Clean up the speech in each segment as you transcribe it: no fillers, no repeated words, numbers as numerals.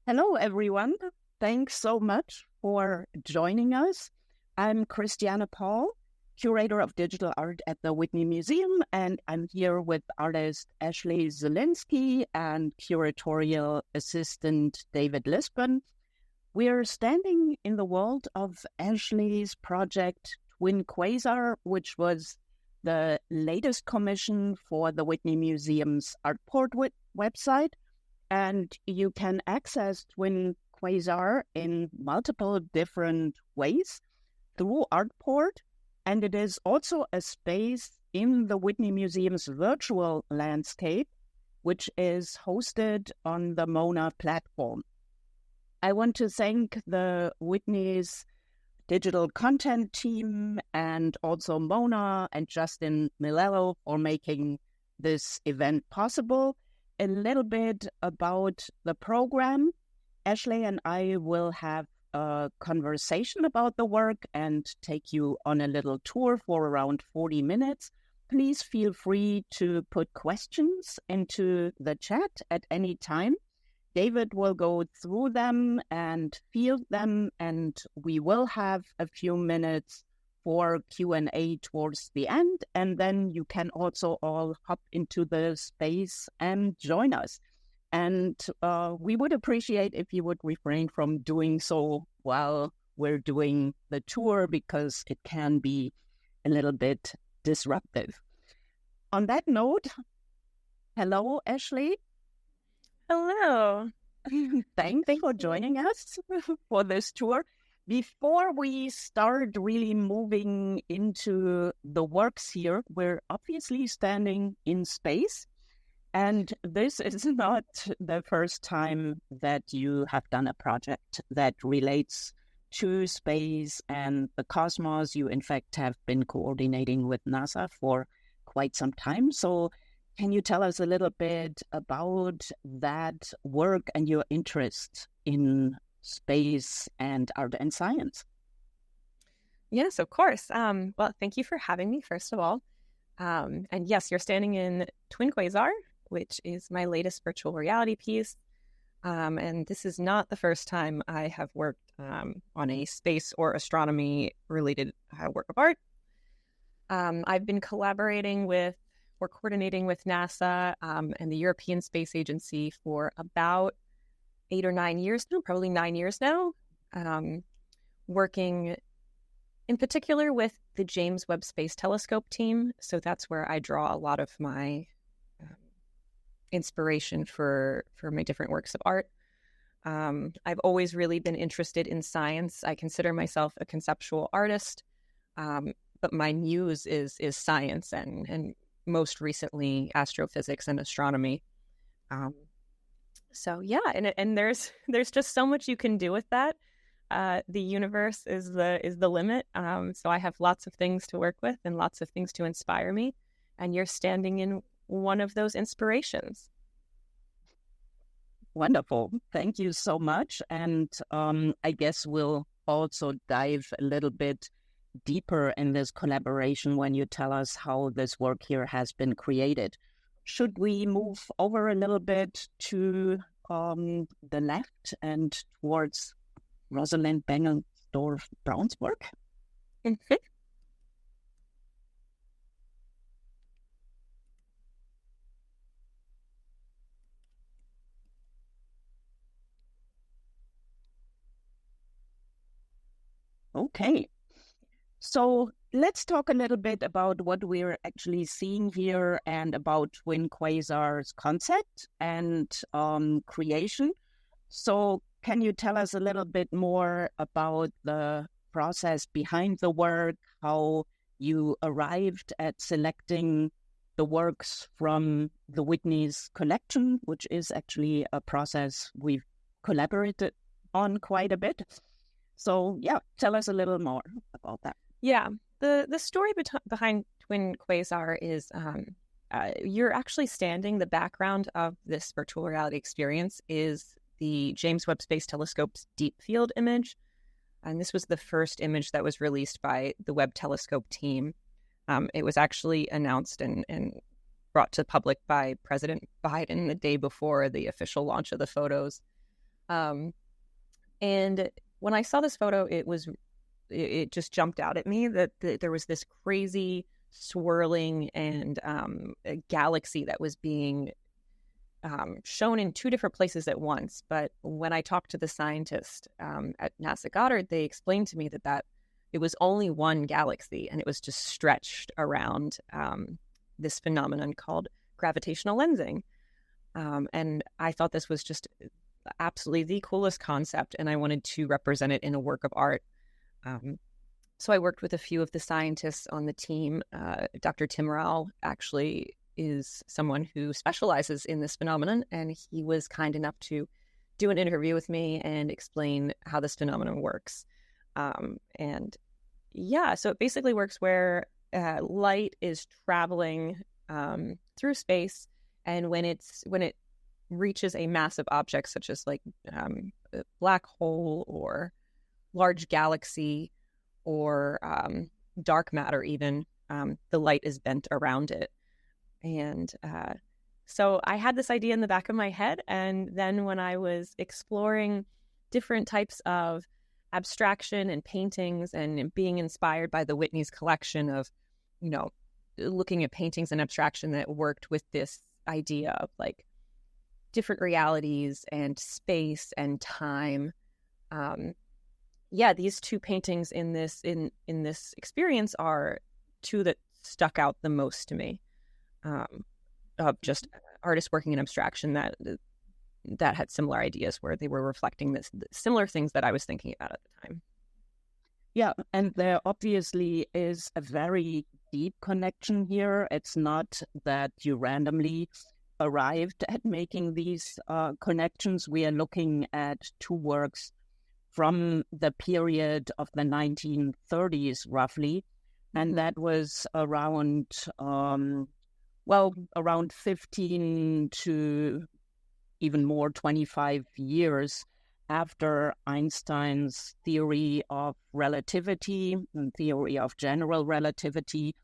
Hello, everyone. Thanks so much for joining us. I'm Christiane Paul, curator of digital art at the Whitney Museum, and I'm here with artist Ashley Zelinskie and curatorial assistant David Lisbon. We're standing in the world of Ashley's project Twin Quasar, which was the latest commission for the Whitney Museum's Artport website. And you can access Twin Quasar in multiple different ways through Artport. And it is also a space in the Whitney Museum's Virtual Landscape, which is hosted on the Mona platform. I want to thank the Whitney's digital content team and also Mona and Justin Milello for making this event possible. A little bit about the program. Ashley and I will have a conversation about the work and take you on a little tour for around 40 minutes. Please feel free to put questions into the chat at any time. David will go through them and field them, and we will have a few minutes for Q&A towards the end, and then you can also all hop into the space and join us. And we would appreciate if you would refrain from doing so while we're doing the tour, because it can be a little bit disruptive. On that note, hello, Ashley. Hello. Thanks for joining us for this tour. Before we start really moving into the works here, we're obviously standing in space. And this is not the first time that you have done a project that relates to space and the cosmos. You, in fact, have been coordinating with NASA for quite some time. So can you tell us a little bit about that work and your interest in space and art and science? Yes, of course. Well, thank you for having me, first of all. And yes, you're standing in Twin Quasar, which is my latest virtual reality piece. And this is not the first time I have worked on a space or astronomy-related work of art. I've been coordinating with NASA and the European Space Agency for about 8 or 9 years now, probably 9 years now, working in particular with the James Webb Space Telescope team. So that's where I draw a lot of my inspiration for my different works of art. I've always really been interested in science. I consider myself a conceptual artist, but my muse is science and most recently astrophysics and astronomy. So yeah, and there's just so much you can do with that. The universe is the limit. So I have lots of things to work with and lots of things to inspire me. And you're standing in one of those inspirations. Wonderful. Thank you so much. And I guess we'll also dive a little bit deeper in this collaboration when you tell us how this work here has been created. Should we move over a little bit to the left and towards Rosalind Bengelsdorf Brown's work? Okay. So let's talk a little bit about what we're actually seeing here and about Twin Quasar's concept and creation. So can you tell us a little bit more about the process behind the work, how you arrived at selecting the works from the Whitney's collection, which is actually a process we've collaborated on quite a bit. So yeah, tell us a little more about that. Yeah, the story behind Twin Quasar is you're actually standing, the background of this virtual reality experience is the James Webb Space Telescope's deep field image. And this was the first image that was released by the Webb Telescope team. It was actually announced and brought to the public by President Biden the day before the official launch of the photos. Um, and when I saw this photo, it just jumped out at me that there was this crazy swirling and a galaxy that was being shown in two different places at once. But when I talked to the scientist at NASA Goddard, they explained to me that it was only one galaxy, and it was just stretched around this phenomenon called gravitational lensing. And I thought this was just absolutely the coolest concept, and I wanted to represent it in a work of art. So I worked with a few of the scientists on the team. Dr. Timral actually is someone who specializes in this phenomenon, and he was kind enough to do an interview with me and explain how this phenomenon works. And yeah, so it basically works where light is traveling through space, and when it reaches a massive object such as like a black hole or large galaxy or dark matter even, the light is bent around it. And so I had this idea in the back of my head, and then when I was exploring different types of abstraction and paintings and being inspired by the Whitney's collection of, looking at paintings and abstraction that worked with this idea of like different realities and space and time. These two paintings in this experience are two that stuck out the most to me, of just artists working in abstraction that had similar ideas where they were reflecting similar things that I was thinking about at the time. Yeah, and there obviously is a very deep connection here. It's not that you randomly arrived at making these connections. We are looking at two works from the period of the 1930s, roughly, and that was around 15 to even more, 25 years after Einstein's theory of relativity and theory of general relativity.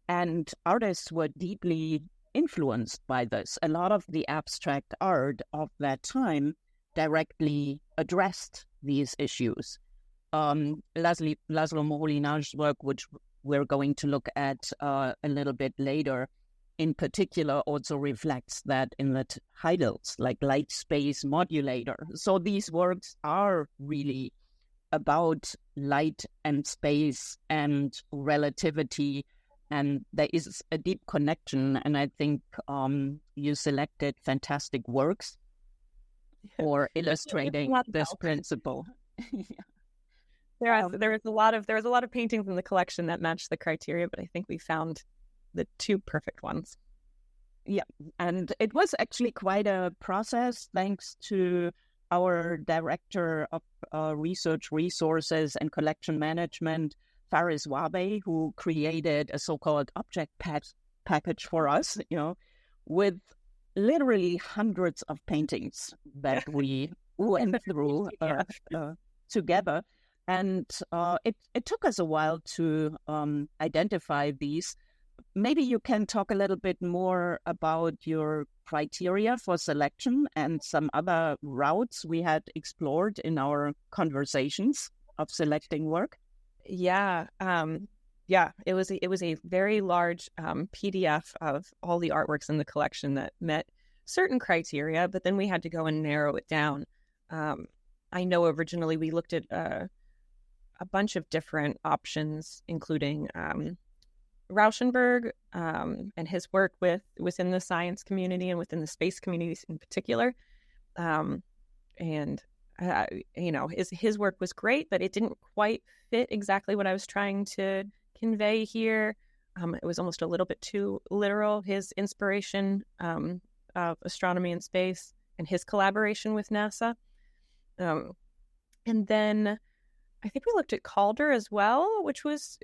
And artists were deeply influenced by this. A lot of the abstract art of that time directly addressed these issues. Laszlo Moholy-Nagy's work, which we're going to look at a little bit later, in particular also reflects that in the titles, like light space modulator. So these works are really about light and space and relativity, and there is a deep connection. And I think you selected fantastic works for illustrating this principle. There was a lot of paintings in the collection that matched the criteria, but I think we found the two perfect ones. Yeah, and it was actually quite a process, thanks to our director of research resources and collection management, Faris Wabe, who created a so-called object package for us, with literally hundreds of paintings that we went through together. And it took us a while to identify these. Maybe you can talk a little bit more about your criteria for selection and some other routes we had explored in our conversations of selecting work. Yeah. It was a very large PDF of all the artworks in the collection that met certain criteria, but then we had to go and narrow it down. I know originally we looked at a bunch of different options, including Rauschenberg and his work within the science community and within the space communities in particular. His work was great, but it didn't quite fit exactly what I was trying to convey here. It was almost a little bit too literal, his inspiration of astronomy and space and his collaboration with NASA. And then I think we looked at Calder as well, which was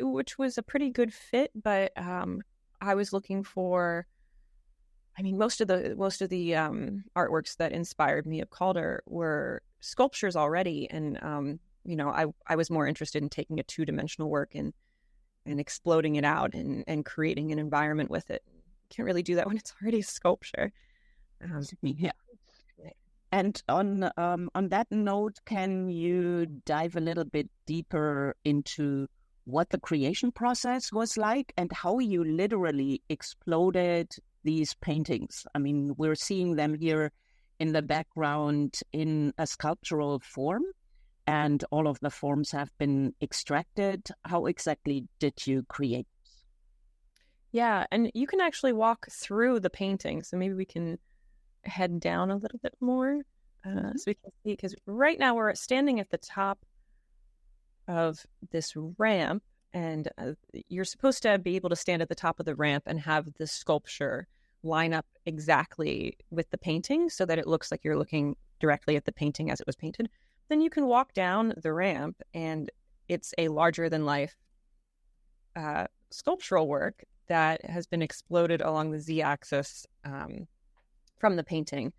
a pretty good fit. But I was looking for, most of the artworks that inspired me of Calder were sculptures already, and I was more interested in taking a two-dimensional work and exploding it out and creating an environment with it. Can't really do that when it's already a sculpture. Yeah. And on that note, can you dive a little bit deeper into what the creation process was like and how you literally exploded these paintings? I mean, we're seeing them here in the background in a sculptural form, and all of the forms have been extracted. How exactly did you create? Yeah, and you can actually walk through the painting. So maybe we can head down a little bit more so we can see, because right now we're standing at the top of this ramp, and you're supposed to be able to stand at the top of the ramp and have the sculpture line up exactly with the painting so that it looks like you're looking directly at the painting as it was painted. Then you can walk down the ramp, and it's a larger than life sculptural work that has been exploded along the z-axis from the painting.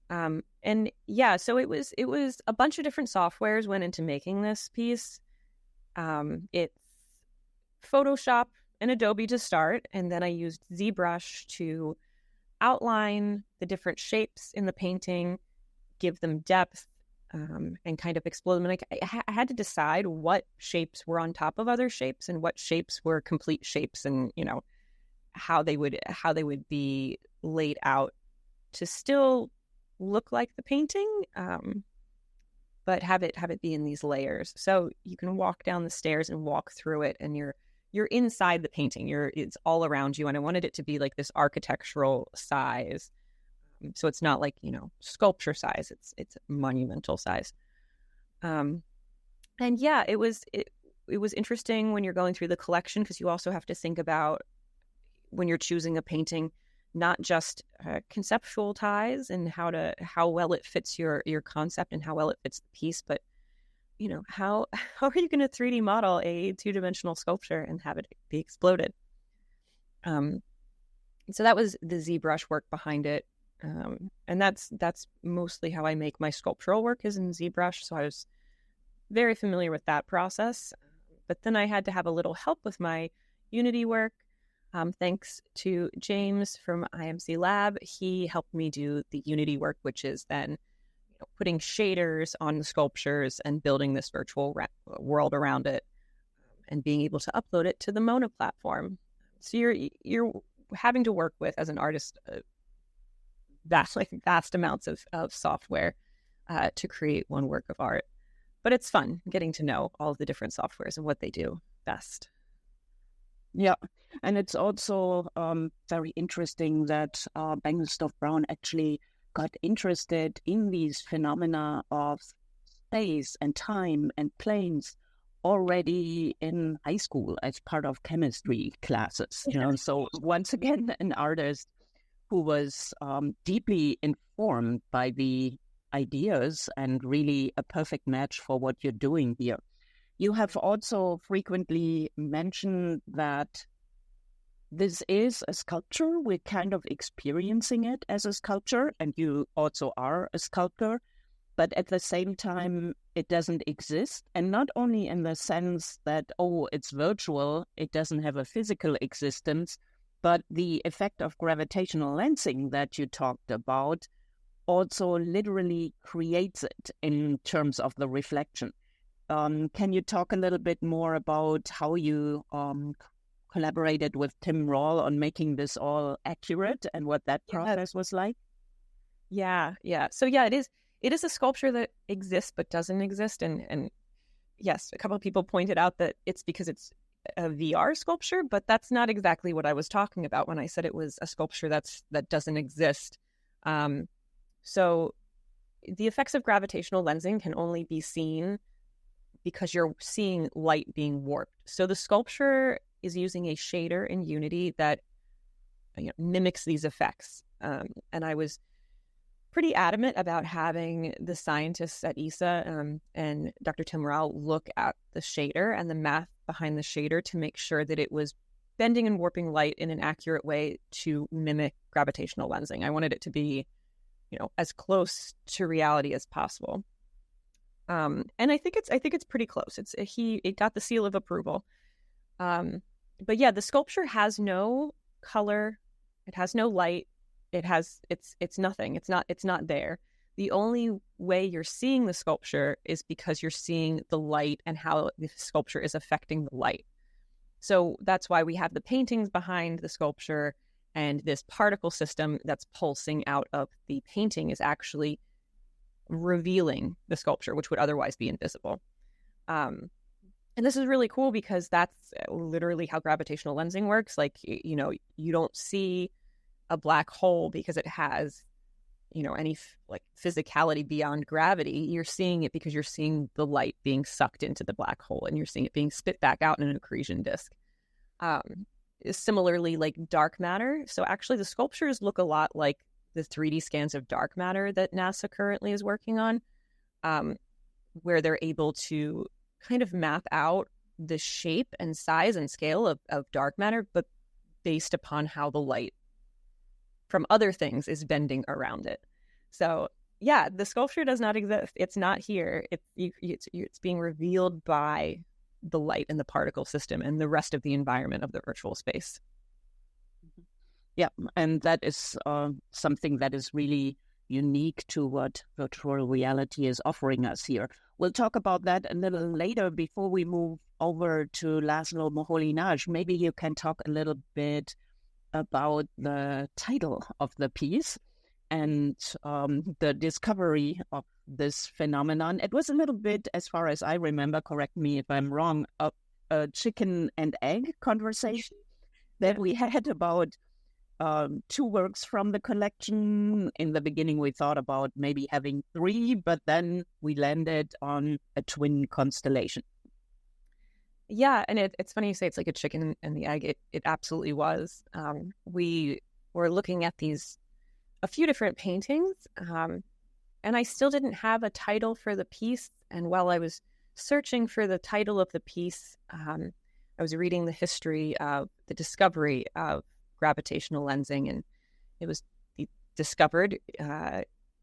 And yeah, so it was a bunch of different softwares went into making this piece. It's Photoshop and Adobe to start, and then I used ZBrush to outline the different shapes in the painting, give them depth, and kind of explode them. And I had to decide what shapes were on top of other shapes and what shapes were complete shapes, and how they would be laid out to still look like the painting, but have it be in these layers. So you can walk down the stairs and walk through it, and you're inside the painting. It's all around you, and I wanted it to be like this architectural size. So it's not like, sculpture size. It's monumental size. And yeah, it was interesting when you're going through the collection, because you also have to think about, when you're choosing a painting, not just conceptual ties and how well it fits your concept and how well it fits the piece, but how are you going to 3D model a 2-dimensional sculpture and have it be exploded? So that was the ZBrush work behind it. And that's mostly how I make my sculptural work, is in ZBrush. So I was very familiar with that process. But then I had to have a little help with my Unity work. Thanks to James from IMC Lab. He helped me do the Unity work, which is then putting shaders on the sculptures and building this virtual world around it, and being able to upload it to the Mona platform. So you're having to work with, as an artist, vast amounts of software to create one work of art. But it's fun getting to know all of the different softwares and what they do best. Yeah, and it's also very interesting that Bengelsdorf-Brown actually got interested in these phenomena of space and time and planes already in high school as part of chemistry classes. So once again, an artist who was deeply informed by the ideas, and really a perfect match for what you're doing here. You have also frequently mentioned that this is a sculpture. We're kind of experiencing it as a sculpture, and you also are a sculptor. But at the same time, it doesn't exist. And not only in the sense that, it's virtual, it doesn't have a physical existence, but the effect of gravitational lensing that you talked about also literally creates it in terms of the reflection. Can you talk a little bit more about how you collaborated with Tim Rawle on making this all accurate and what that process was like? Yeah. So yeah, it is a sculpture that exists but doesn't exist. And yes, a couple of people pointed out that it's because it's a VR sculpture, but that's not exactly what I was talking about when I said it was a sculpture that doesn't exist. So the effects of gravitational lensing can only be seen because you're seeing light being warped. So the sculpture is using a shader in Unity that mimics these effects. And I was pretty adamant about having the scientists at ESA and Dr. Tim Rawle look at the shader and the math behind the shader to make sure that it was bending and warping light in an accurate way to mimic gravitational lensing. I wanted it to be, as close to reality as possible. And I think it's pretty close. It got the seal of approval. But yeah, the sculpture has no color. It has no light. It's nothing. It's not there. the only way you're seeing the sculpture is because you're seeing the light and how the sculpture is affecting the light. So that's why we have the paintings behind the sculpture, and this particle system that's pulsing out of the painting is actually revealing the sculpture, which would otherwise be invisible. And this is really cool because that's literally how gravitational lensing works. Like, you know, you don't see a black hole because it has, you know, any like physicality beyond gravity. You're seeing it because you're seeing the light being sucked into the black hole, and you're seeing it being spit back out in an accretion disk. Similarly, like dark matter. So actually the sculptures look a lot like the 3D scans of dark matter that NASA currently is working on, where they're able to kind of map out the shape and size and scale of dark matter, but based upon how the light from other things is bending around it. So yeah, the sculpture does not exist. It's not here. It's being revealed by the light and the particle system and the rest of the environment of the virtual space. Yeah, and that is something that is really unique to what virtual reality is offering us here. We'll talk about that a little later before we move over to Laszlo Moholy-Nagy. Maybe you can talk a little bit about the title of the piece and the discovery of this phenomenon. It was a little bit, as far as I remember, correct me if I'm wrong, a chicken and egg conversation that we had about two works from the collection. In the beginning, we thought about maybe having three, but then we landed on a twin constellation. Yeah, and it's funny you say it's like a chicken and the egg. It absolutely was. We were looking at a few different paintings, and I still didn't have a title for the piece. And while I was searching for the title of the piece, I was reading the history of the discovery of gravitational lensing, and it was discovered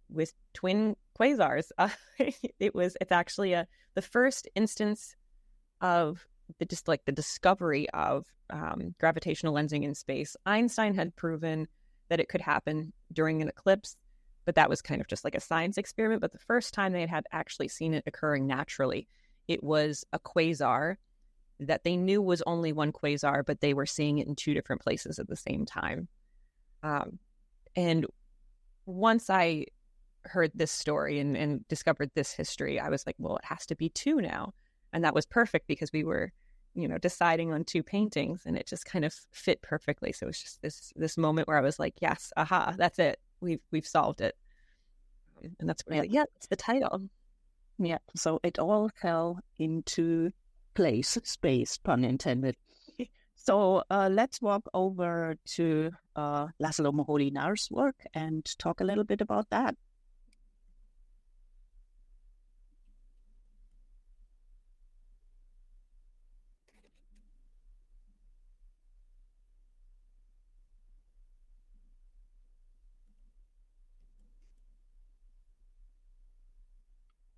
with twin quasars. It's actually the first instance of the discovery of gravitational lensing in space. Einstein had proven that it could happen during an eclipse, but that was kind of just like a science experiment. But the first time they had actually seen it occurring naturally, it was a quasar that they knew was only one quasar, but they were seeing it in two different places at the same time. And once I heard this story and discovered this history, I was like, well, it has to be two now. And that was perfect because we were, deciding on two paintings, and it just kind of fit perfectly. So it was just this moment where I was like, yes, aha, that's it. We've solved it. And that's really, it's the title. Yeah. So it all fell into place, space, pun intended. So let's walk over to Laszlo Moholy-Nagy's work and talk a little bit about that.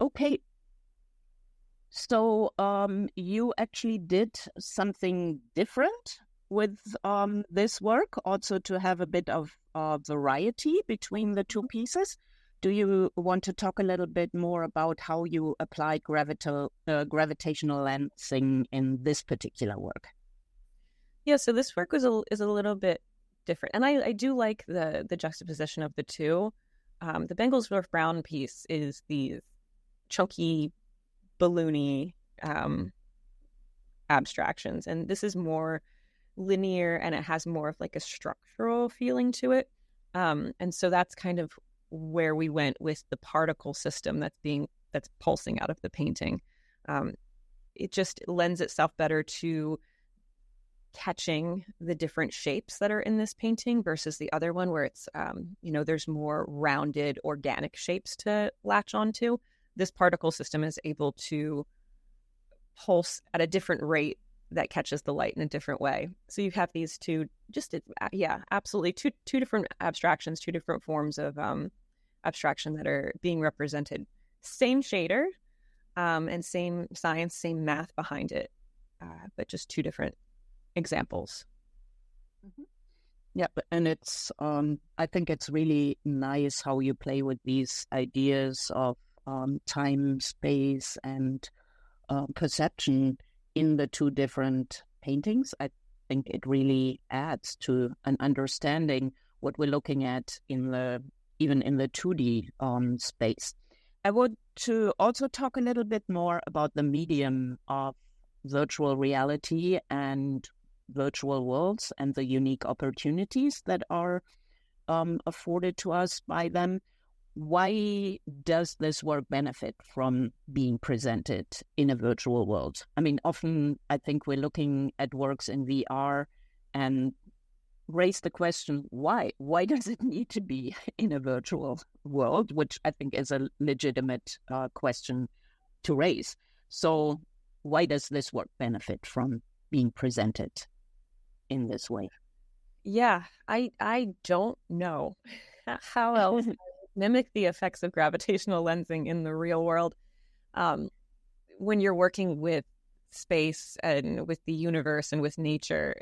Okay. So you actually did something different with this work, also to have a bit of variety between the two pieces. Do you want to talk a little bit more about how you applied gravitational lensing in this particular work? Yeah, so this work is a little bit different. And I do like the juxtaposition of the two. The Bengelsdorf Brown piece is these chunky, balloony abstractions, and this is more linear, and it has more of like a structural feeling to it. And so that's kind of where we went with the particle system that's pulsing out of the painting. It just lends itself better to catching the different shapes that are in this painting versus the other one where it's there's more rounded organic shapes to latch onto. This particle system is able to pulse at a different rate that catches the light in a different way. So you have these two, absolutely two different abstractions, two different forms of abstraction that are being represented. Same shader and same science, same math behind it, but just two different examples. Mm-hmm. Yeah, and it's I think it's really nice how you play with these ideas of time, space, and perception in the two different paintings. I think it really adds to an understanding what we're looking at even in the 2D space. I want to also talk a little bit more about the medium of virtual reality and virtual worlds and the unique opportunities that are afforded to us by them. Why does this work benefit from being presented in a virtual world? I mean, often I think we're looking at works in VR and raise the question, why? Why does it need to be in a virtual world? Which I think is a legitimate question to raise. So why does this work benefit from being presented in this way? Yeah, I don't know how else mimic the effects of gravitational lensing in the real world. When you're working with space and with the universe and with nature,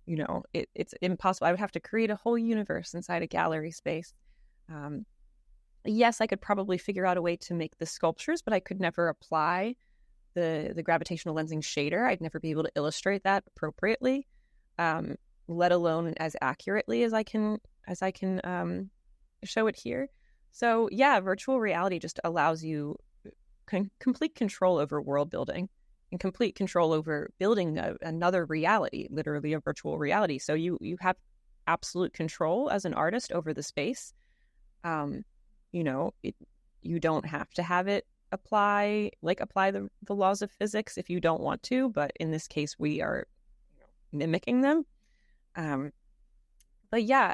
it's impossible. I would have to create a whole universe inside a gallery space. Yes, I could probably figure out a way to make the sculptures, but I could never apply the gravitational lensing shader. I'd never be able to illustrate that appropriately, let alone as accurately as I can show it here. So yeah, virtual reality just allows you complete control over world building and complete control over building another reality, literally a virtual reality. So you have absolute control as an artist over the space. You don't have to have it apply the laws of physics if you don't want to, but in this case we are mimicking them. But yeah,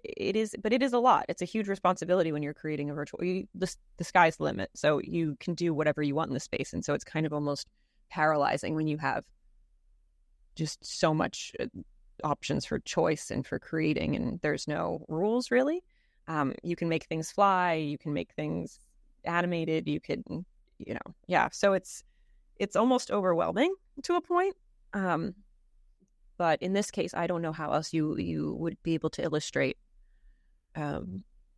it is a lot. It's a huge responsibility when you're creating a virtual. The sky's the limit, so you can do whatever you want in the space, and so it's kind of almost paralyzing when you have just so much options for choice and for creating, and there's no rules really. You can make things fly, you can make things animated, you could, so it's almost overwhelming to a point. But in this case, I don't know how else you would be able to illustrate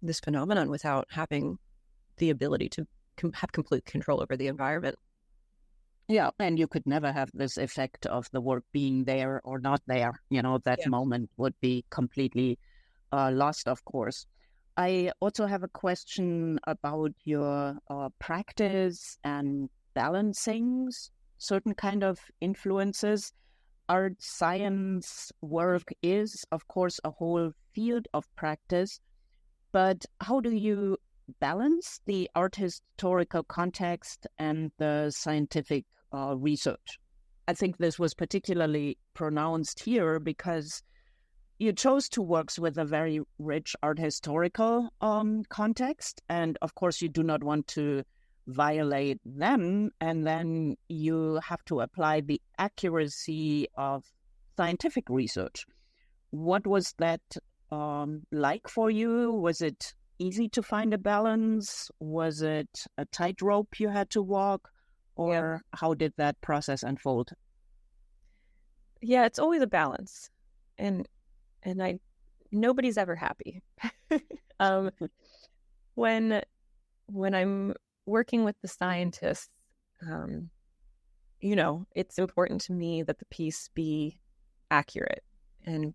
this phenomenon without having the ability to have complete control over the environment. Yeah, and you could never have this effect of the work being there or not there. That moment would be completely lost, of course. I also have a question about your practice and balancing certain kind of influences. Art science work is, of course, a whole field of practice, but how do you balance the art historical context and the scientific research? I think this was particularly pronounced here because you chose two works with a very rich art historical context, and of course you do not want to violate them, and then you have to apply the accuracy of scientific research. What was that like for you? Was it easy to find a balance? Was it a tightrope you had to walk? Or how did that process unfold? Yeah, it's always a balance. And nobody's ever happy. When I'm working with the scientists, it's important to me that the piece be accurate and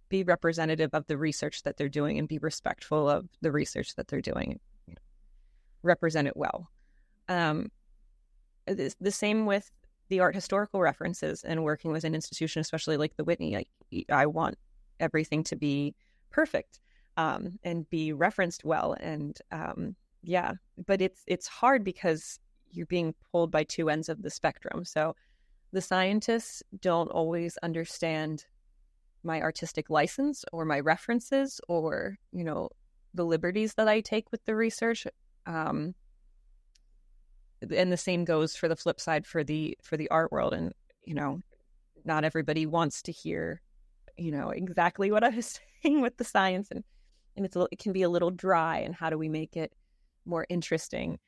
be representative of the research that they're doing and be respectful of the research that they're doing, represent it well. The same with the art historical references and working with an institution, especially like the Whitney. I want everything to be perfect and be referenced well. And but it's hard because you're being pulled by two ends of the spectrum. So the scientists don't always understand my artistic license or my references or, the liberties that I take with the research. And the same goes for the flip side for the art world. And, not everybody wants to hear, exactly what I was saying with the science. And it can be a little dry. And how do we make it more interesting?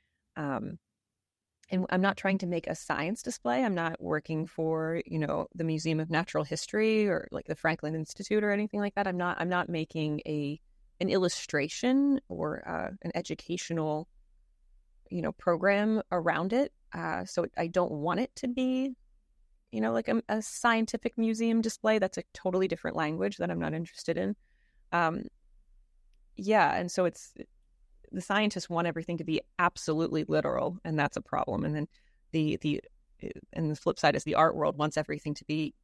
And I'm not trying to make a science display. I'm not working for, the Museum of Natural History or like the Franklin Institute or anything like that. I'm not making an illustration or an educational, program around it. So I don't want it to be, like a scientific museum display. That's a totally different language that I'm not interested in. And so the scientists want everything to be absolutely literal, and that's a problem. And then the flip side is the art world wants everything to be,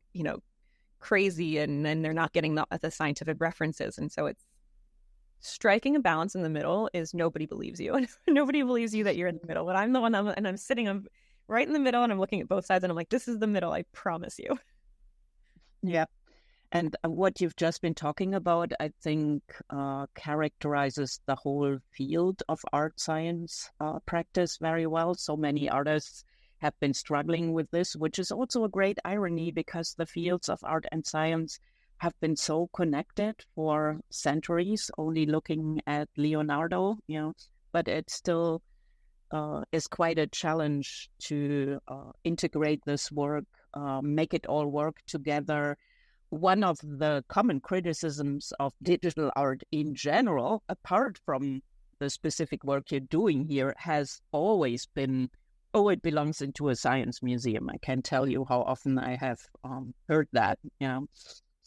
crazy, and then they're not getting the scientific references. And so it's striking a balance in the middle. Is nobody believes you, and nobody believes you that you're in the middle. But I'm the one, and I'm sitting right in the middle, and I'm looking at both sides, and I'm like, this is the middle, I promise you. Yeah. And what you've just been talking about, I think, characterizes the whole field of art science practice very well. So many artists have been struggling with this, which is also a great irony because the fields of art and science have been so connected for centuries, only looking at Leonardo, but it still is quite a challenge to integrate this work, make it all work together. One of the common criticisms of digital art in general, apart from the specific work you're doing here, has always been, it belongs into a science museum. I can't tell you how often I have heard that.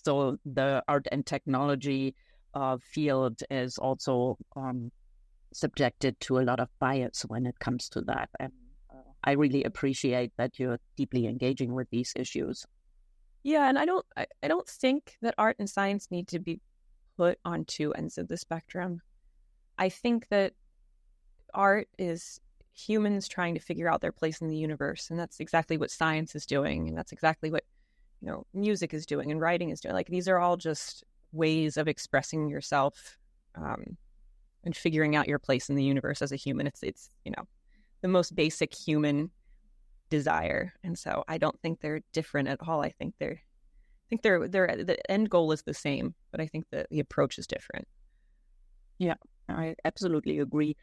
So the art and technology field is also subjected to a lot of bias when it comes to that. And I really appreciate that you're deeply engaging with these issues. Yeah, and I don't think that art and science need to be put on two ends of the spectrum. I think that art is humans trying to figure out their place in the universe, and that's exactly what science is doing, and that's exactly what music is doing and writing is doing. Like, these are all just ways of expressing yourself and figuring out your place in the universe as a human. It's the most basic human desire, and so I don't think they're different at all. I think they're the end goal is the same, but I think that the approach is different. Yeah, I absolutely agree.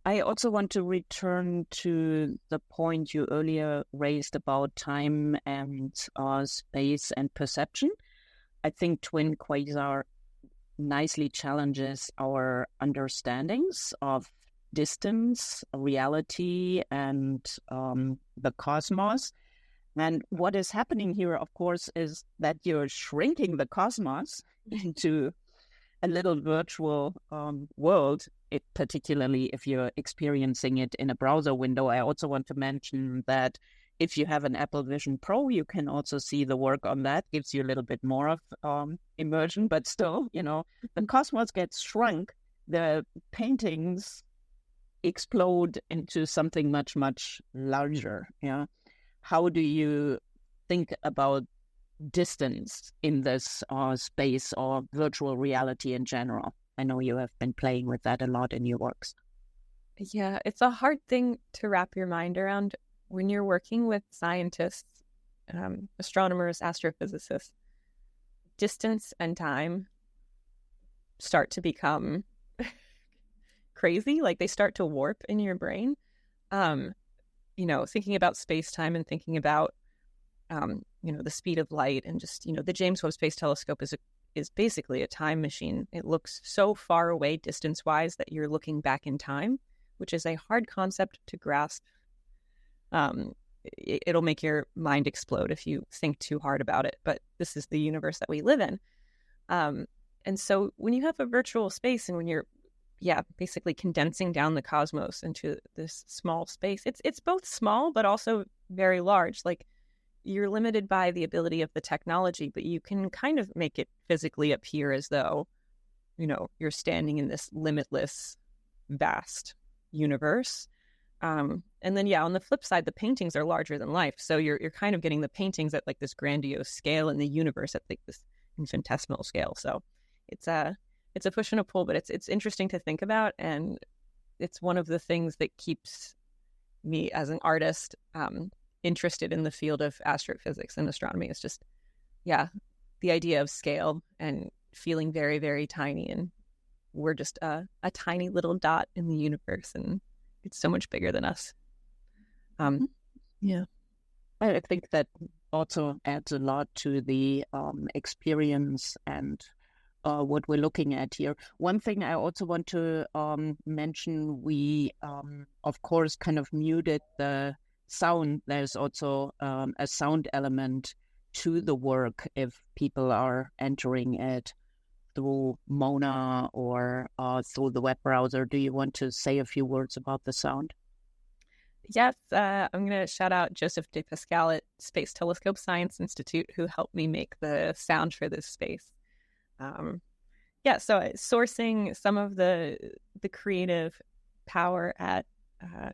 I also want to return to the point you earlier raised about time and space and perception. I think Twin Quasar nicely challenges our understandings of distance, reality, and the cosmos. And what is happening here, of course, is that you're shrinking the cosmos into a little virtual world, particularly if you're experiencing it in a browser window. I also want to mention that if you have an Apple Vision Pro, you can also see the work on that. Gives you a little bit more of immersion, but still, the cosmos gets shrunk. The paintings explode into something much, much larger. Yeah. How do you think about distance in this space or virtual reality in general? I know you have been playing with that a lot in your works. Yeah, it's a hard thing to wrap your mind around when you're working with scientists, astronomers, astrophysicists. Distance and time start to become crazy. Like, they start to warp in your brain. Thinking about space-time and thinking about, the speed of light, and just, the James Webb Space Telescope is basically a time machine. It looks so far away distance-wise that you're looking back in time, which is a hard concept to grasp. It'll make your mind explode if you think too hard about it, but this is the universe that we live in. And so when you have a virtual space, and when you're basically condensing down the cosmos into this small space, it's both small but also very large. Like, you're limited by the ability of the technology, but you can kind of make it physically appear as though, you're standing in this limitless, vast universe. And then, on the flip side, the paintings are larger than life. So you're kind of getting the paintings at like this grandiose scale, and the universe at like this infinitesimal scale. So it's a push and a pull, but it's interesting to think about, and it's one of the things that keeps me as an artist interested in the field of astrophysics and astronomy. It's just, the idea of scale and feeling very, very tiny, and we're just a tiny little dot in the universe, and it's so much bigger than us. Um, yeah. I think that also adds a lot to the experience and what we're looking at here. One thing I also want to mention, we, of course, kind of muted the sound. There's also a sound element to the work if people are entering it through Mona or through the web browser. Do you want to say a few words about the sound? Yes, I'm going to shout out Joseph De Pascal at Space Telescope Science Institute, who helped me make the sound for this space. So sourcing some of the creative power at, on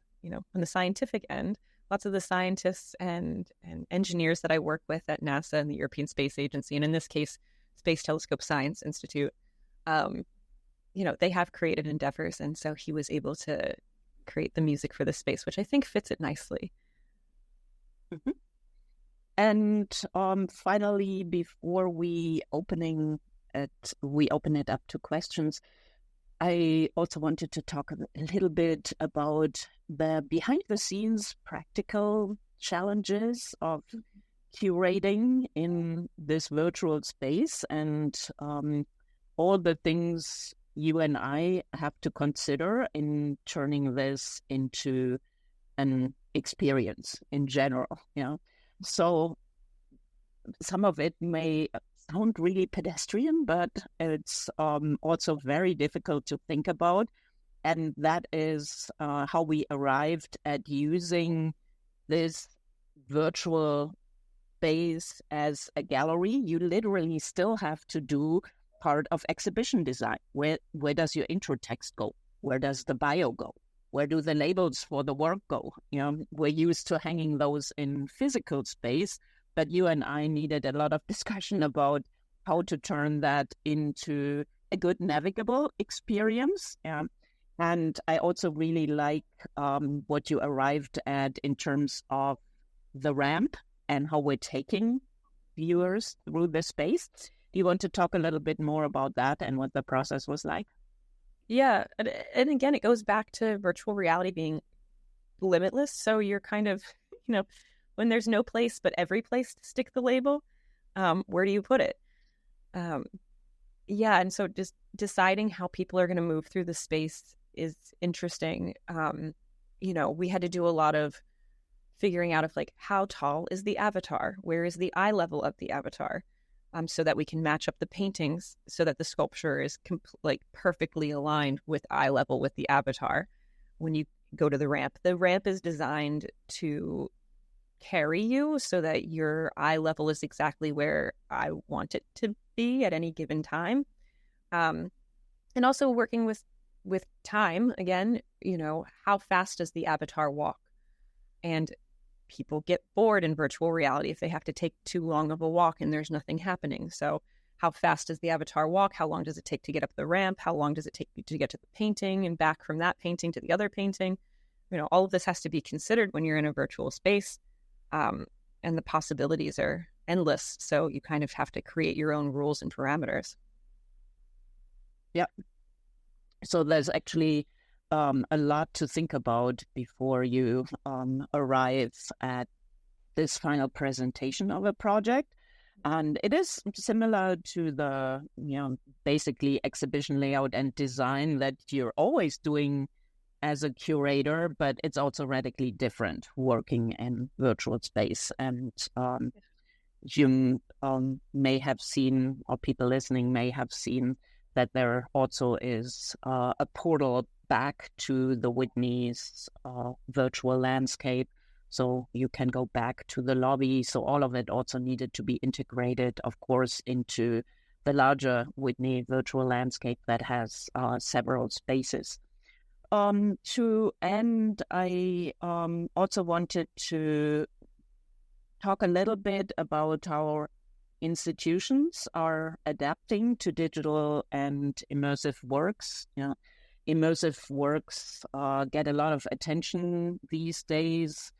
the scientific end, lots of the scientists and engineers that I work with at NASA and the European Space Agency, and in this case, Space Telescope Science Institute, they have creative endeavors. And so he was able to create the music for the space, which I think fits it nicely. Mm-hmm. And finally, before we open it up to questions, I also wanted to talk a little bit about the behind-the-scenes practical challenges of curating in this virtual space and all the things you and I have to consider in turning this into an experience in general. So some of it may sound really pedestrian, but it's also very difficult to think about. And that is how we arrived at using this virtual space as a gallery. You literally still have to do part of exhibition design. Where does your intro text go? Where does the bio go? Where do the labels for the work go? We're used to hanging those in physical space, but you and I needed a lot of discussion about how to turn that into a good navigable experience. And I also really like what you arrived at in terms of the ramp and how we're taking viewers through the space. Do you want to talk a little bit more about that and what the process was like? Yeah. And again, it goes back to virtual reality being limitless. So you're kind of, when there's no place but every place to stick the label, where do you put it? And so just deciding how people are going to move through the space is interesting. We had to do a lot of figuring out of how tall is the avatar? Where is the eye level of the avatar? So that we can match up the paintings so that the sculpture is perfectly aligned with eye level with the avatar. When you go to the ramp is designed to carry you so that your eye level is exactly where I want it to be at any given time. And also working with time, again, how fast does the avatar walk? And people get bored in virtual reality if they have to take too long of a walk and there's nothing happening. So how fast does the avatar walk? How long does it take to get up the ramp? How long does it take to get to the painting and back from that painting to the other painting? All of this has to be considered when you're in a virtual space. And the possibilities are endless. So you kind of have to create your own rules and parameters. Yeah. So there's actually a lot to think about before you arrive at this final presentation of a project. And it is similar to the, basically exhibition layout and design that you're always doing as a curator, but it's also radically different working in virtual space. And you may have seen, or people listening may have seen, that there also is a portal back to the Whitney's virtual landscape. So you can go back to the lobby. So all of it also needed to be integrated, of course, into the larger Whitney virtual landscape that has several spaces. To end, I also wanted to talk a little bit about how institutions are adapting to digital and immersive works. Immersive works get a lot of attention these days.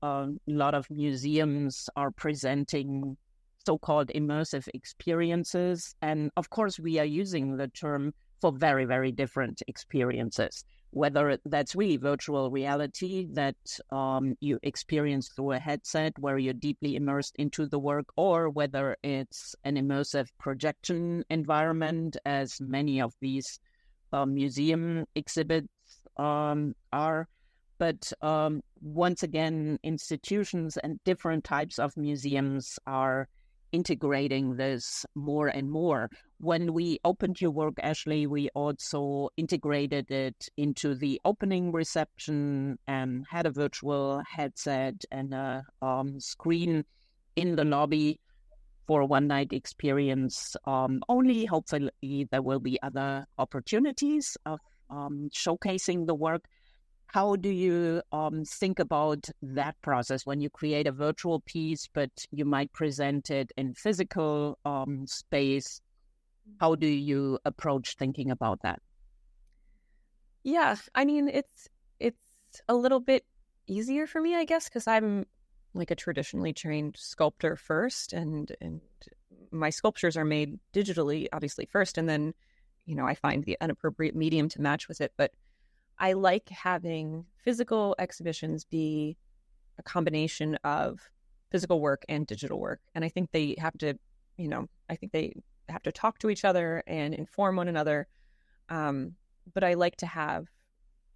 A lot of museums are presenting so-called immersive experiences. And of course, we are using the term for very, very different experiences. whether that's really virtual reality that you experience through a headset where you're deeply immersed into the work, or whether it's an immersive projection environment, as many of these museum exhibits are. But once again, institutions and different types of museums are integrating this more and more. When we opened your work, Ashley, we also integrated it into the opening reception and had a virtual headset and a screen in the lobby for a one-night experience only. Hopefully there will be other opportunities of showcasing the work. How do you think about that process when you create a virtual piece, but you might present it in physical space? How do you approach thinking about that? Yeah, I mean, it's a little bit easier for me, I guess, because I'm like a traditionally trained sculptor first, and my sculptures are made digitally, obviously, first, and then, I find the inappropriate medium to match with it. But I like having physical exhibitions be a combination of physical work and digital work. And I think they have to, talk to each other and inform one another. But I like to have,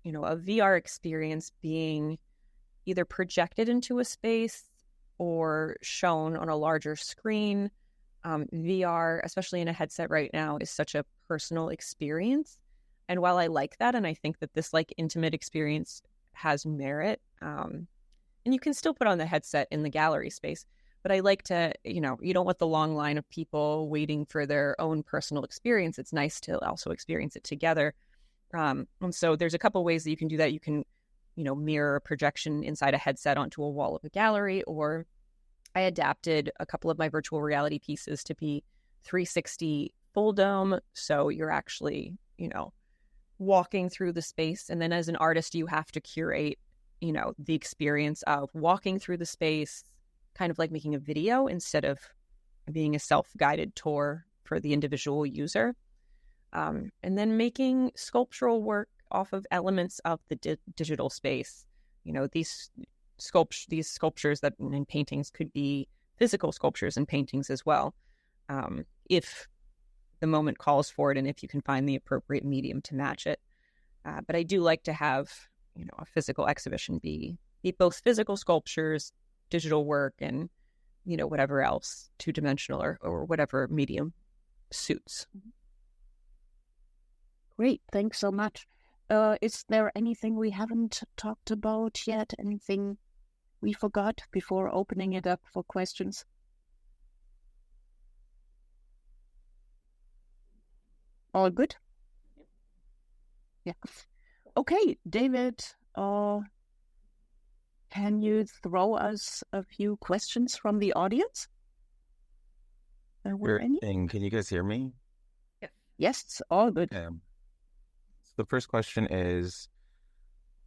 a VR experience being either projected into a space or shown on a larger screen. VR, especially in a headset right now, is such a personal experience. And while I like that, and I think that this like intimate experience has merit, and you can still put on the headset in the gallery space, but I like to, you don't want the long line of people waiting for their own personal experience. It's nice to also experience it together. And so there's a couple ways that you can do that. You can, mirror a projection inside a headset onto a wall of a gallery, or I adapted a couple of my virtual reality pieces to be 360 full dome. So you're actually, walking through the space. And then as an artist, you have to curate, the experience of walking through the space, kind of like making a video instead of being a self-guided tour for the individual user. And then making sculptural work off of elements of the digital space. These sculptures that in paintings could be physical sculptures and paintings as well, if the moment calls for it and if you can find the appropriate medium to match it. But I do like to have, a physical exhibition be both physical sculptures, digital work, and, whatever else, two-dimensional or whatever medium suits. Great. Thanks so much. Is there anything we haven't talked about yet? Anything we forgot before opening it up for questions? All good? Yeah. Okay, David, can you throw us a few questions from the audience? There were any? Can you guys hear me? Yeah. Yes, all good. So the first question is,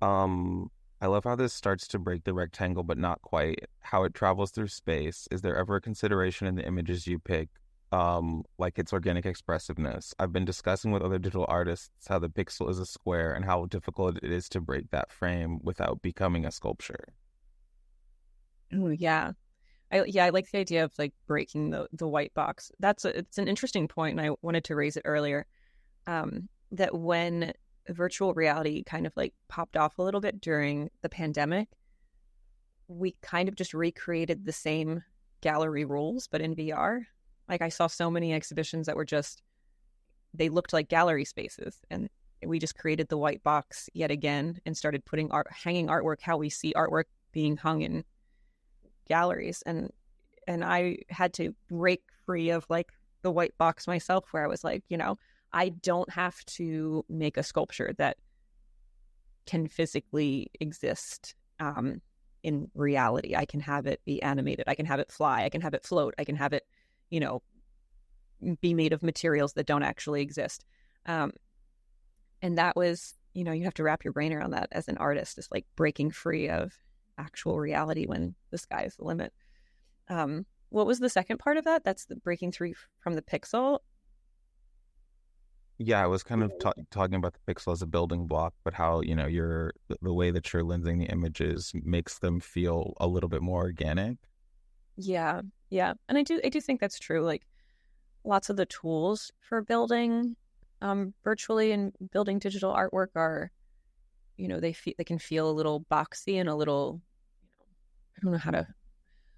I love how this starts to break the rectangle, but not quite. How it travels through space. Is there ever a consideration in the images you pick, like its organic expressiveness? I've been discussing with other digital artists how the pixel is a square and how difficult it is to break that frame without becoming a sculpture. Oh, yeah. I like the idea of like breaking the white box. It's an interesting point, and I wanted to raise it earlier. That when virtual reality kind of like popped off a little bit during the pandemic, we kind of just recreated the same gallery rules, but in VR. Like I saw so many exhibitions that were they looked like gallery spaces, and we just created the white box yet again and started putting hanging artwork, how we see artwork being hung in galleries. And I had to break free of like the white box myself, where I was like, I don't have to make a sculpture that can physically exist in reality. I can have it be animated. I can have it fly. I can have it float. I can have it, be made of materials that don't actually exist. And that was, you have to wrap your brain around that as an artist, is like breaking free of actual reality when the sky is the limit. What was the second part of that? That's the breaking free from the pixel. Yeah, I was kind of talking about the pixel as a building block, but how, the way that you're lensing the images makes them feel a little bit more organic. Yeah, yeah. And I do think that's true. Like lots of the tools for building virtually and building digital artwork are, they can feel a little boxy and a little, I don't know how to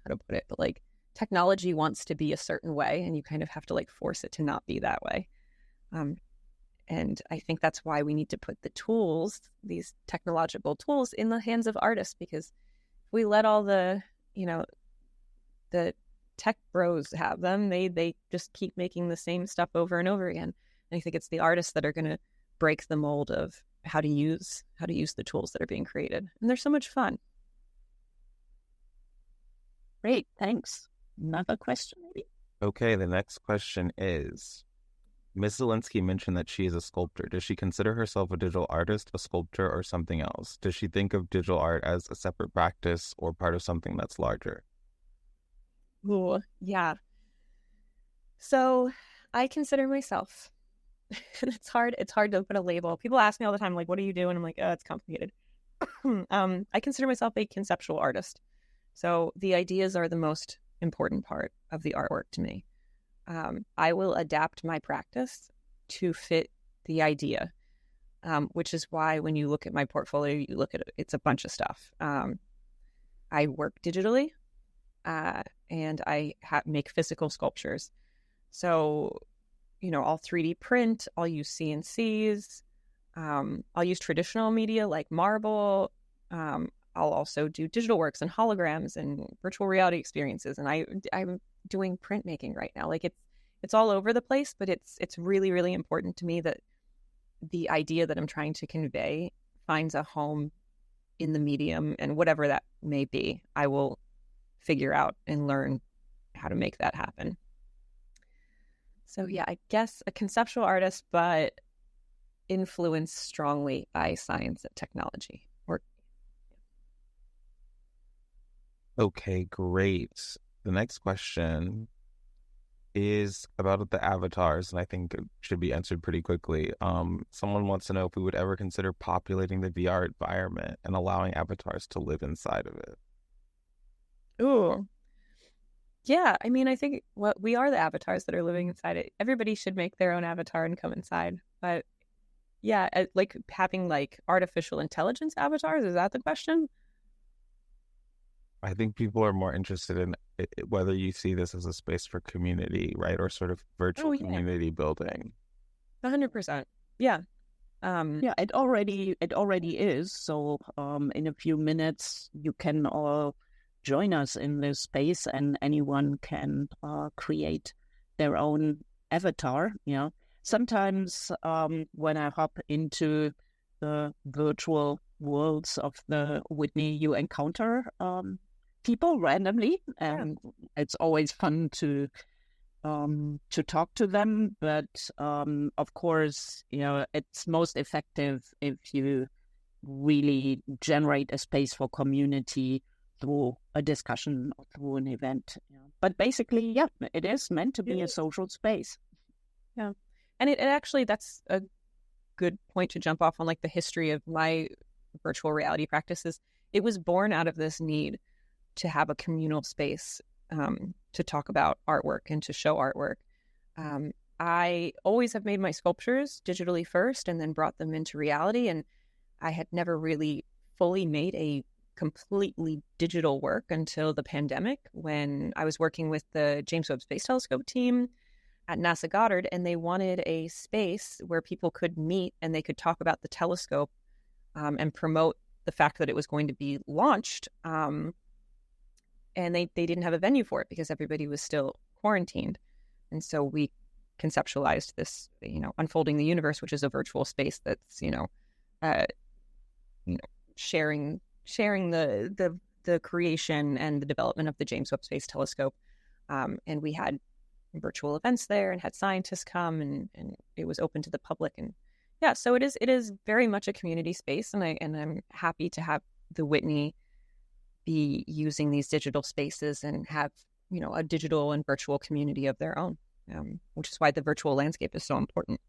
put it, but like technology wants to be a certain way and you kind of have to like force it to not be that way. And I think that's why we need to put the tools, these technological tools, in the hands of artists, because if we let all the tech bros have them, they just keep making the same stuff over and over again. And I think it's the artists that are going to break the mold of how to use the tools that are being created. And they're so much fun. Great, thanks. Another question, maybe? Okay, the next question is, Ms. Zelinskie mentioned that she is a sculptor. Does she consider herself a digital artist, a sculptor, or something else? Does she think of digital art as a separate practice or part of something that's larger? Ooh, yeah. So I consider myself, it's hard to put a label. People ask me all the time, like, what do you do? And I'm like, oh, it's complicated. I consider myself a conceptual artist. So the ideas are the most important part of the artwork to me. I will adapt my practice to fit the idea, which is why when you look at my portfolio, you look at it, it's a bunch of stuff. I work digitally, and I make physical sculptures. So, I'll 3D print, I'll use CNCs, I'll use traditional media like marble. I'll also do digital works and holograms and virtual reality experiences. And I'm doing printmaking right now. Like it's all over the place, but it's really, really important to me that the idea that I'm trying to convey finds a home in the medium, and whatever that may be, I will figure out and learn how to make that happen. So yeah, I guess a conceptual artist, but influenced strongly by science and technology. Okay, great. The next question is about the avatars, and I think it should be answered pretty quickly. Someone wants to know if we would ever consider populating the VR environment and allowing avatars to live inside of it. Ooh. Yeah, I mean, I think we are the avatars that are living inside it. Everybody should make their own avatar and come inside. But yeah, like having like artificial intelligence avatars, is that the question? I think people are more interested in whether you see this as a space for community, right? Or sort of virtual community building. 100%. Yeah. Yeah, it already is. So in a few minutes, you can all join us in this space, and anyone can create their own avatar. Sometimes when I hop into the virtual worlds of the Whitney, you encounter people randomly, and it's always fun to talk to them. But of course, it's most effective if you really generate a space for community through a discussion or through an event. But basically, yeah, it is meant to be a social space. Yeah. And it actually, that's a good point to jump off on, like the history of my virtual reality practices. It was born out of this need to have a communal space to talk about artwork and to show artwork. I always have made my sculptures digitally first and then brought them into reality. And I had never really fully made a completely digital work until the pandemic, when I was working with the James Webb Space Telescope team at NASA Goddard, and they wanted a space where people could meet and they could talk about the telescope and promote the fact that it was going to be launched. And they didn't have a venue for it because everybody was still quarantined. And so we conceptualized this, Unfolding the Universe, which is a virtual space that's, sharing the creation and the development of the James Webb Space Telescope. And we had virtual events there and had scientists come, and it was open to the public. And yeah, so it is very much a community space, and I'm happy to have the Whitney be using these digital spaces and have a digital and virtual community of their own, which is why the virtual landscape is so important.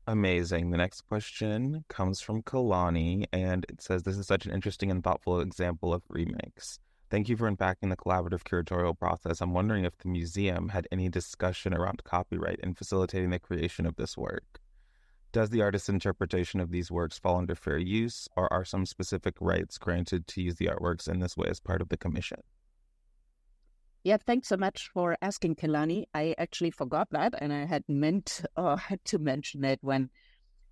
Amazing. The next question comes from Kalani, and it says, "This is such an interesting and thoughtful example of remix. Thank you for unpacking the collaborative curatorial process. I'm wondering if the museum had any discussion around copyright in facilitating the creation of this work. Does the artist's interpretation of these works fall under fair use, or are some specific rights granted to use the artworks in this way as part of the commission?" Yeah, thanks so much for asking, Kelani. I actually forgot that, and I had meant to mention it when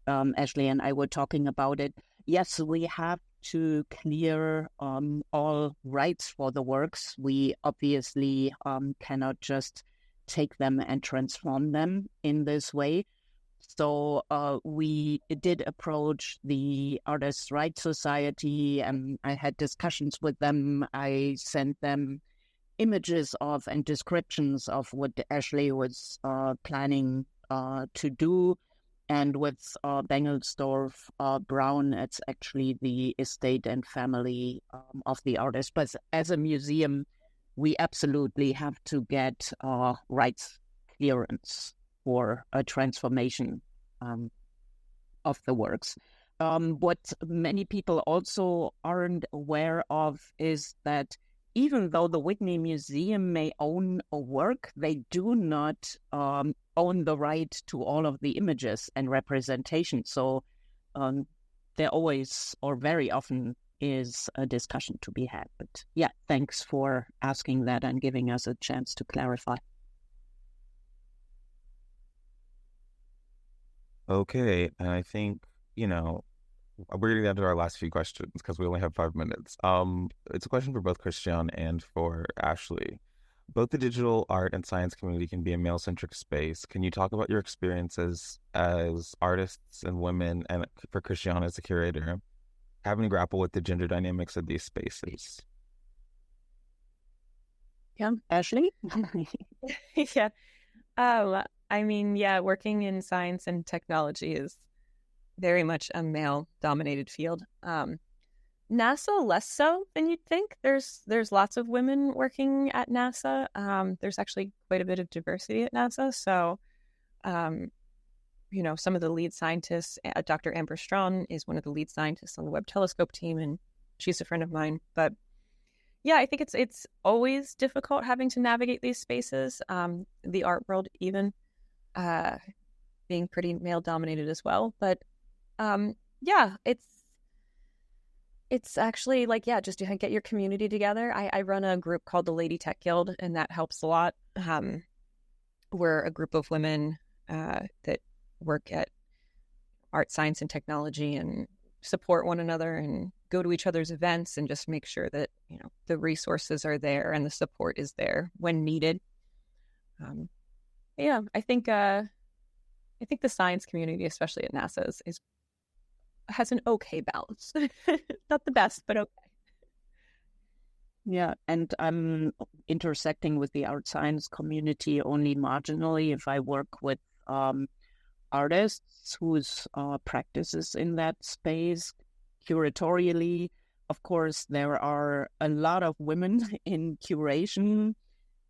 Ashley and I were talking about it. Yes, we have to clear all rights for the works. We obviously cannot just take them and transform them in this way. So we did approach the Artists' Rights Society, and I had discussions with them. I sent them images of and descriptions of what Ashley was planning to do. And with Bengelsdorf Brown, it's actually the estate and family of the artist. But as a museum, we absolutely have to get rights clearance for a transformation of the works. What many people also aren't aware of is that even though the Whitney Museum may own a work, they do not own the right to all of the images and representation. So there always, or very often, is a discussion to be had. But yeah, thanks for asking that and giving us a chance to clarify. Okay, and I think, we're getting down to our last few questions because we only have 5 minutes. It's a question for both Christiane and for Ashley. Both the digital art and science community can be a male-centric space. Can you talk about your experiences as artists and women, and for Christiane as a curator, having to grapple with the gender dynamics of these spaces? Yeah, Ashley? Yeah. Working in science and technology is very much a male-dominated field. NASA less so than you'd think. There's lots of women working at NASA. There's actually quite a bit of diversity at NASA. So, some of the lead scientists, Dr. Amber Strawn is one of the lead scientists on the Webb Telescope team, and she's a friend of mine. But yeah, I think it's always difficult having to navigate these spaces. The art world even being pretty male-dominated as well. But it's actually just to get your community together. I run a group called the Lady Tech Guild, and that helps a lot. We're a group of women that work at art, science, and technology and support one another and go to each other's events and just make sure that, the resources are there and the support is there when needed. I think the science community, especially at NASA, has an okay balance. Not the best, but okay. Yeah, and I'm intersecting with the art science community only marginally if I work with artists whose practices in that space curatorially. Of course, there are a lot of women in curation.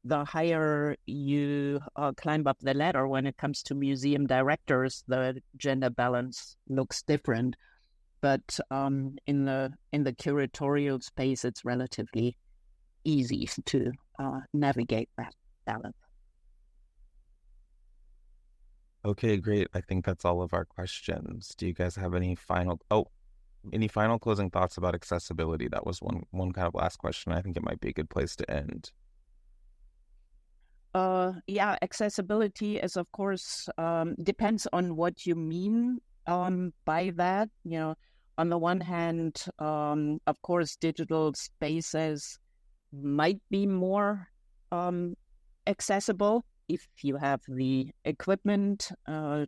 The higher you climb up the ladder when it comes to museum directors, the gender balance looks different. But in the curatorial space, it's relatively easy to navigate that balance. Okay, great. I think that's all of our questions. Do you guys have any final closing thoughts about accessibility? That was one kind of last question. I think it might be a good place to end. Accessibility is, of course, depends on what you mean by that. On the one hand, of course, digital spaces might be more accessible if you have the equipment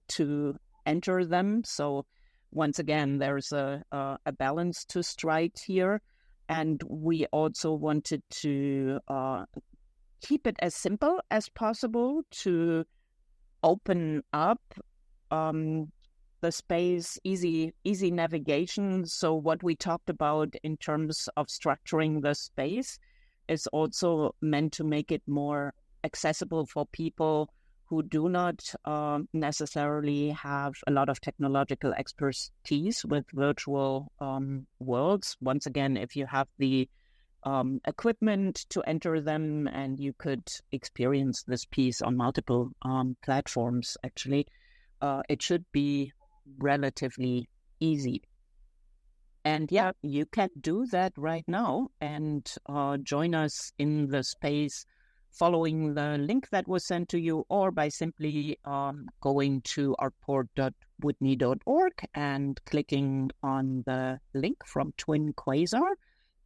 to enter them. So once again, there's a balance to strike here. And we also wanted to keep it as simple as possible to open up the space, easy navigation. So what we talked about in terms of structuring the space is also meant to make it more accessible for people who do not necessarily have a lot of technological expertise with virtual worlds. Once again, if you have the equipment to enter them, and you could experience this piece on multiple platforms, actually, it should be relatively easy. And yeah, you can do that right now and join us in the space following the link that was sent to you, or by simply going to artport.whitney.org and clicking on the link from Twin Quasar,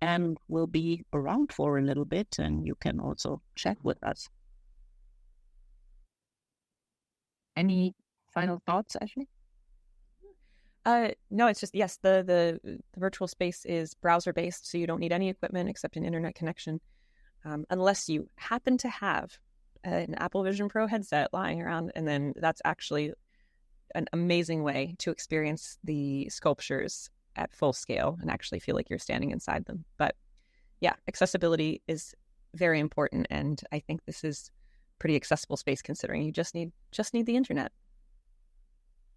and we'll be around for a little bit, and you can also chat with us. Any final thoughts, Ashley? No, it's just, yes, the virtual space is browser-based, so you don't need any equipment except an internet connection. Unless you happen to have an Apple Vision Pro headset lying around, and then that's actually an amazing way to experience the sculptures at full scale and actually feel like you're standing inside them. But yeah, accessibility is very important, and I think this is pretty accessible space considering you just need the internet.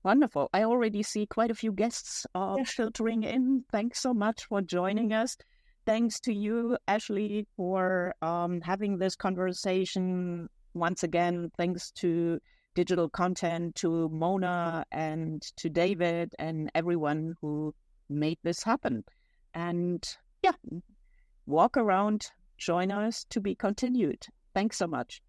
Wonderful. I already see quite a few guests filtering in. Thanks so much for joining us. Thanks to you, Ashley, for having this conversation. Once again, thanks to Digital Content, to Mona, and to David, and everyone who made this happen. And yeah, walk around, join us, to be continued. Thanks so much.